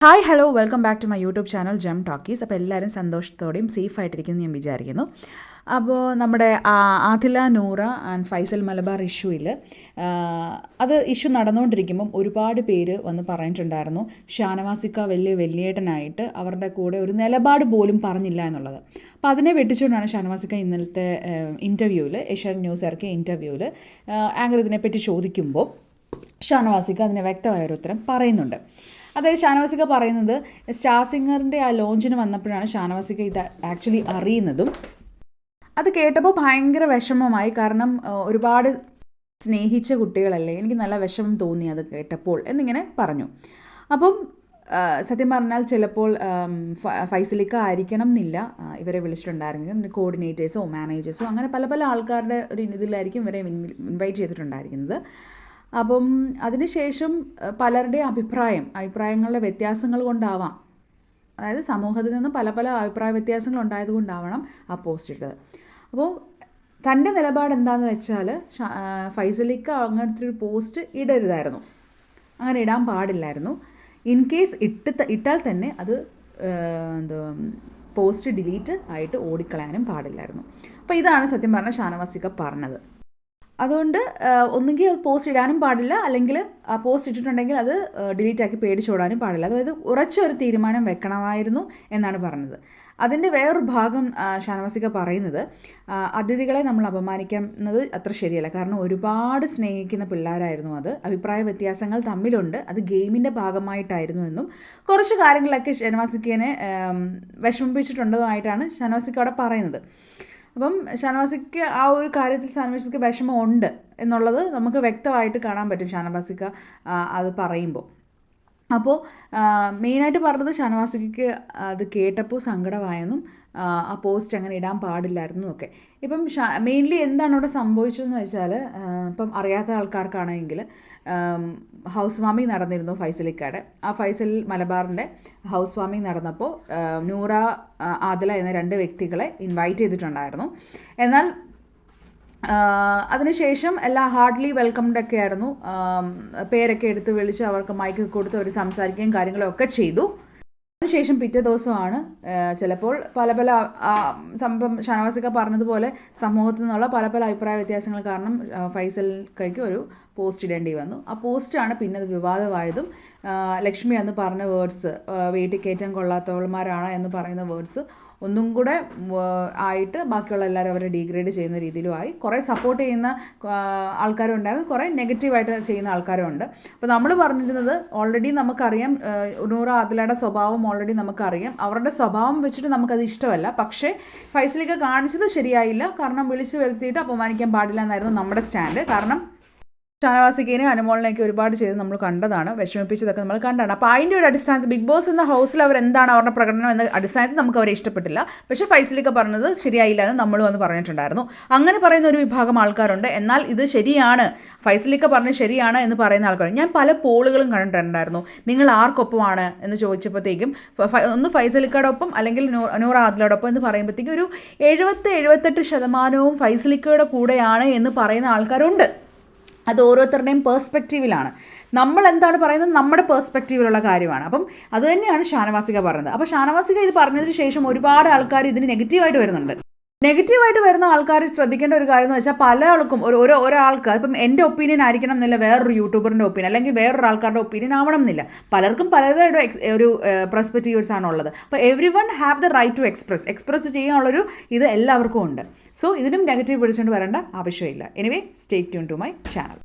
Hi hello welcome back to my YouTube channel jam talkies. അപ്പോൾ എല്ലാവരും സന്തോഷത്തോടെയും സേഫായിട്ടിരിക്കുന്നു ഞാൻ വിചാരിക്കുന്നു. അപ്പോൾ നമ്മുടെ ആദില നൂറ ആൻഡ് ഫൈസൽ മലബാർ ഇഷ്യൂയിൽ അത് ഇഷ്യൂ നടന്നുകൊണ്ടിരിക്കുമ്പം ഒരുപാട് പേര് വന്ന് പറഞ്ഞിട്ടുണ്ടായിരുന്നു ഷാനവാസിക്ക വലിയേട്ടനായിട്ട് അവരുടെ കൂടെ ഒരു നിലപാട് പോലും പറഞ്ഞില്ല എന്നുള്ളത്. അപ്പോൾ അതിനെ വെട്ടിച്ചുകൊണ്ടാണ് ഷാനവാസിക്ക ഇന്നലത്തെ ഇൻ്റർവ്യൂവിൽ ഏഷ്യാനെറ്റ് ന്യൂസ് ഇറക്കിയ ഇൻ്റർവ്യൂവിൽ ആങ്കർ ഇതിനെപ്പറ്റി ചോദിക്കുമ്പോൾ ഷാനവാസിക്ക അതിന് വ്യക്തമായൊരു ഉത്തരം പറയുന്നുണ്ട്. അതായത് ഷാനവാസിക്ക പറയുന്നത് സ്റ്റാർ സിംഗറിൻ്റെ ആ ലോഞ്ചിന് വന്നപ്പോഴാണ് ഷാനവാസിക്ക ഇത് ആക്ച്വലി അറിയുന്നതും അത് കേട്ടപ്പോൾ ഭയങ്കര വിഷമമായി. കാരണം ഒരുപാട് സ്നേഹിച്ച കുട്ടികളല്ലേ, എനിക്ക് നല്ല വിഷമം തോന്നി അത് കേട്ടപ്പോൾ എന്നിങ്ങനെ പറഞ്ഞു. അപ്പം സത്യം പറഞ്ഞാൽ ചിലപ്പോൾ ഫൈസലിക്ക ആയിരിക്കണം എന്നില്ല ഇവരെ വിളിച്ചിട്ടുണ്ടായിരുന്നത്. കോർഡിനേറ്റേഴ്സോ മാനേജേഴ്സോ അങ്ങനെ പല പല ആൾക്കാരുടെ ഒരു ഇതിലായിരിക്കും ഇവരെ ഇൻവൈറ്റ് ചെയ്തിട്ടുണ്ടായിരിക്കുന്നത്. അപ്പം അതിനുശേഷം പലരുടെയും അഭിപ്രായങ്ങളുടെ വ്യത്യാസങ്ങൾ കൊണ്ടാവാം, അതായത് സമൂഹത്തിൽ നിന്ന് പല പല അഭിപ്രായ വ്യത്യാസങ്ങൾ ഉണ്ടായതുകൊണ്ടാവണം ആ പോസ്റ്റ് ഇട്ടത്. അപ്പോൾ തൻ്റെ നിലപാട് എന്താണെന്ന് വെച്ചാൽ ഫൈസലിക്ക അങ്ങനത്തെ ഒരു പോസ്റ്റ് ഇടരുതായിരുന്നു, അങ്ങനെ ഇടാൻ പാടില്ലായിരുന്നു. ഇൻ കേസ് ഇട്ടാൽ തന്നെ അത് പോസ്റ്റ് ഡിലീറ്റ് ആയിട്ട് ഓടിക്കളയാനും പാടില്ലായിരുന്നു. അപ്പോൾ ഇതാണ് സത്യം പറഞ്ഞാൽ ഷാനവാസിക്ക പറഞ്ഞത്. അതുകൊണ്ട് ഒന്നുകിൽ അത് പോസ്റ്റ് ഇടാനും പാടില്ല, അല്ലെങ്കിൽ ആ പോസ്റ്റ് ഇട്ടിട്ടുണ്ടെങ്കിൽ അത് ഡിലീറ്റ് ആക്കി പേടിച്ചോടാനും പാടില്ല. അതായത് ഉറച്ച ഒരു തീരുമാനം വെക്കണമായിരുന്നു എന്നാണ് പറഞ്ഞത്. അതിൻ്റെ വേറൊരു ഭാഗം ഷാനവാസിക്ക പറയുന്നത് അതിഥികളെ നമ്മൾ അപമാനിക്കുന്നത് അത്ര ശരിയല്ല. കാരണം ഒരുപാട് സ്നേഹിക്കുന്ന പിള്ളേരായിരുന്നു അത്, അഭിപ്രായ വ്യത്യാസങ്ങൾ തമ്മിലുണ്ട്, അത് ഗെയിമിൻ്റെ ഭാഗമായിട്ടായിരുന്നു എന്നും കുറച്ച് കാര്യങ്ങളൊക്കെ ഷാനവാസിക്കനെ വിഷമിപ്പിച്ചിട്ടുണ്ടതുമായിട്ടാണ് ഷാനവാസിക്ക അവിടെ പറയുന്നത്. അപ്പം ഷാനവാസിക്ക് ആ ഒരു കാര്യത്തിൽ ഷാനവാസിക്ക് വിഷമമുണ്ട് എന്നുള്ളത് നമുക്ക് വ്യക്തമായിട്ട് കാണാൻ പറ്റും ഷാനവാസിക്ക അത് പറയുമ്പോൾ. അപ്പോൾ മെയിനായിട്ട് പറഞ്ഞത് ഷാനവാസിക്ക് അത് കേട്ടപ്പോൾ സങ്കടമായെന്നും ആ പോസ്റ്റ് അങ്ങനെ ഇടാൻ പാടില്ലായിരുന്നു ഒക്കെ. ഇപ്പം മെയിൻലി എന്താണ് അവിടെ സംഭവിച്ചതെന്ന് വെച്ചാൽ, ഇപ്പം അറിയാത്ത ആൾക്കാർക്കാണെങ്കിൽ ഹൗസ് വാമിങ് നടന്നിരുന്നു ഫൈസലിക്കയുടെ. ആ ഫൈസൽ മലബാറിൻ്റെ ഹൗസ് വാമിങ് നടന്നപ്പോൾ നൂറ ആദില എന്ന രണ്ട് വ്യക്തികളെ ഇൻവൈറ്റ് ചെയ്തിട്ടുണ്ടായിരുന്നു. എന്നാൽ അതിനുശേഷം എല്ലാം ഹാർഡ്ലി വെൽക്കംഡൊക്കെ ആയിരുന്നു. പേരൊക്കെ എടുത്ത് വിളിച്ച് അവർക്ക് മൈക്ക് കൊടുത്ത് അവർ സംസാരിക്കുകയും കാര്യങ്ങളൊക്കെ ചെയ്തു. അതിനുശേഷം പിറ്റേ ദിവസമാണ് ചിലപ്പോൾ പല പല സംഭവം ഷാനവാസിക്ക പറഞ്ഞതുപോലെ സമൂഹത്തിൽ നിന്നുള്ള പല പല അഭിപ്രായ വ്യത്യാസങ്ങൾ കാരണം ഫൈസലിക്കയ്ക്ക് ഒരു പോസ്റ്റ് ഇടേണ്ടി വന്നു. ആ പോസ്റ്റാണ് പിന്നെ അത് വിവാദമായതും. ലക്ഷ്മി അന്ന് പറഞ്ഞ വേർഡ്സ്, വീട്ടിൽ കയറ്റാൻ കൊള്ളാത്തവന്മാരാണ് എന്ന് പറയുന്ന വേർഡ്സ് ഒന്നും കൂടെ ആയിട്ട് ബാക്കിയുള്ള എല്ലാവരും അവരെ ഡീഗ്രേഡ് ചെയ്യുന്ന രീതിയിലുമായി. കുറേ സപ്പോർട്ട് ചെയ്യുന്ന ആൾക്കാരും ഉണ്ടായിരുന്നു, കുറേ നെഗറ്റീവായിട്ട് ചെയ്യുന്ന ആൾക്കാരും ഉണ്ട്. അപ്പോൾ നമ്മൾ പറഞ്ഞിരുന്നത് ഓൾറെഡി നമുക്കറിയാം, നൂറ ആദിലയുടെ സ്വഭാവം ഓൾറെഡി നമുക്കറിയാം. അവരുടെ സ്വഭാവം വെച്ചിട്ട് നമുക്കത് ഇഷ്ടമല്ല. പക്ഷേ ഫൈസലിക്ക കാണിച്ചത് ശരിയായില്ല, കാരണം വിളിച്ചു വരുത്തിയിട്ട് അപമാനിക്കാൻ പാടില്ല എന്നായിരുന്നു നമ്മുടെ സ്റ്റാൻഡ്. കാരണം ഷാനവാസിക്കനെ അനുമോളിനെയൊക്കെ ഒരുപാട് ചെയ്ത് നമ്മൾ കണ്ടതാണ്, വിഷമിപ്പിച്ചതൊക്കെ നമ്മൾ കണ്ടതാണ്. അപ്പോൾ അതിൻ്റെ ഒരു അടിസ്ഥാനത്തിൽ ബിഗ് ബോസ് എന്ന ഹൗസിൽ അവരെന്താണ് അവരുടെ പ്രകടനം എന്ന അടിസ്ഥാനത്തിൽ നമുക്ക് അവരെ ഇഷ്ടപ്പെട്ടില്ല. പക്ഷേ ഫൈസലിക്ക പറഞ്ഞത് ശരിയായില്ല എന്ന് നമ്മൾ വന്ന് പറഞ്ഞിട്ടുണ്ടായിരുന്നു. അങ്ങനെ പറയുന്ന ഒരു വിഭാഗം ആൾക്കാരുണ്ട്. എന്നാൽ ഇത് ശരിയാണ്, ഫൈസലിക്ക പറഞ്ഞത് ശരിയാണ് എന്ന് പറയുന്ന ആൾക്കാർ ഞാൻ പല പോളുകളും കണ്ടിട്ടുണ്ടായിരുന്നു. നിങ്ങൾ ആർക്കൊപ്പമാണ് എന്ന് ചോദിച്ചപ്പോഴത്തേക്കും ഒന്ന് ഫൈസലിക്കയുടെ ഒപ്പം അല്ലെങ്കിൽ നൂറ ആദിലയോടൊപ്പം എന്ന് പറയുമ്പോഴത്തേക്കും ഒരു 70-78% ഫൈസലിക്കയുടെ കൂടെയാണ് എന്ന് പറയുന്ന ആൾക്കാരുണ്ട്. അത് ഓരോരുത്തരുടെയും പേഴ്സ്പെക്റ്റീവിലാണ്. നമ്മൾ എന്താണ് പറയുന്നത്, നമ്മുടെ പേഴ്സ്പെക്റ്റീവിലുള്ള കാര്യമാണ്. അപ്പം അത് തന്നെയാണ് ഷാനവാസിക പറഞ്ഞത്. അപ്പോൾ ഷാനവാസിക ഇത് പറഞ്ഞതിന് ശേഷം ഒരുപാട് ആൾക്കാർ ഇതിന് നെഗറ്റീവായിട്ട് വരുന്നുണ്ട്. നെഗറ്റീവായിട്ട് വരുന്ന ആൾക്കാർ ശ്രദ്ധിക്കേണ്ട ഒരു കാര്യം എന്ന് വെച്ചാൽ പല ആൾക്കും ഒരാൾക്ക് ഇപ്പം എൻ്റെ ഒപ്പീനിയൻ ആയിരിക്കണം എന്നില്ല വേറൊരു യൂട്യൂബറിൻ്റെ ഒപ്പീനിയൻ, അല്ലെങ്കിൽ വേറൊരു ആൾക്കാരുടെ ഒപ്പീനിയൻ ആവണം എന്നില്ല. പലർക്കും പലതരം ഒരു പെർസ്പെക്റ്റീവ്സ് ആണുള്ളത്. അപ്പോൾ everyone have the right to express ചെയ്യാനുള്ളൊരു ഇത് എല്ലാവർക്കും ഉണ്ട്. സോ ഇതിനും നെഗറ്റീവ് പിടിച്ചുകൊണ്ട് വരേണ്ട ആവശ്യമില്ല. Anyway stay tune to my channel.